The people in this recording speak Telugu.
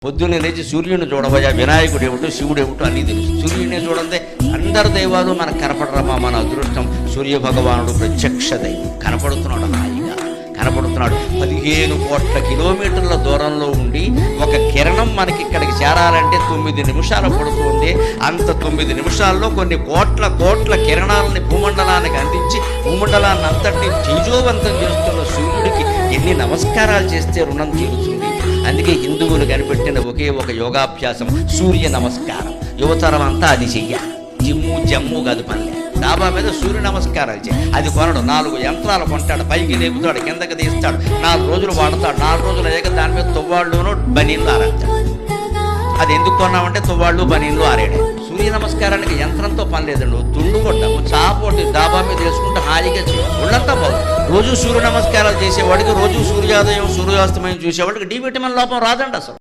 పొద్దున్నే లేచి సూర్యుని చూడబోయా, వినాయకుడు ఏమిటో శివుడు ఏమిటో అన్నీ తెలుసు. సూర్యుడిని చూడండి, అందరు దైవాలు మనకు కనపడరమ్మా. మన అదృష్టం సూర్య భగవానుడు ప్రత్యక్ష దైవం కనపడుతున్నాడు, హాయిగా కనపడుతున్నాడు. 15 కోట్ల కిలోమీటర్ల దూరంలో ఉండి ఒక కిరణం మనకి ఇక్కడికి చేరాలంటే 9 నిమిషాలు పడుతుంది. అంత 9 నిమిషాల్లో కొన్ని కోట్ల కిరణాలని భూమండలానికి అందించి భూమండలాన్ని అంతటినీ తేజోవంతం చేస్తున్న సూర్యుడికి ఎన్ని నమస్కారాలు చేస్తే రుణం తీరుతుంది. అందుకే హిందువులు కనిపెట్టిన ఒకే ఒక యోగాభ్యాసం సూర్య నమస్కారం. యువతరం అంతా అది చెయ్యాలి. జమ్ము కాదు పనిలే, డాబా మీద సూర్య నమస్కారాలు చేయి. అది కొనడు, 4 యంత్రాలు కొంటాడు, పైకి లేపుతాడు, కిందకి తీస్తాడు, 4 రోజులు వాడతాడు. 4 రోజులు అయ్యాక దాని మీద తువ్వాళ్ళును బనీన్లు ఆరేస్తాడు. అది ఎందుకు కొన్నామంటే తువ్వాళ్ళు బనీన్లు ఆరేడే. సూర్య నమస్కారానికి యంత్రంతో పని లేదండి. తుండు కొట్టాము, చాపోటి డాబా మీద వేసుకుంటే హాయిగా చేయాలి, ఒళ్ళంతా బాగుంది. రోజు సూర్య నమస్కారాలు చేసేవాడికి, రోజు సూర్యోదయం సూర్యాస్తమయం చూసేవాడికి డి విటమిన్ లోపం రాదండి అసలు.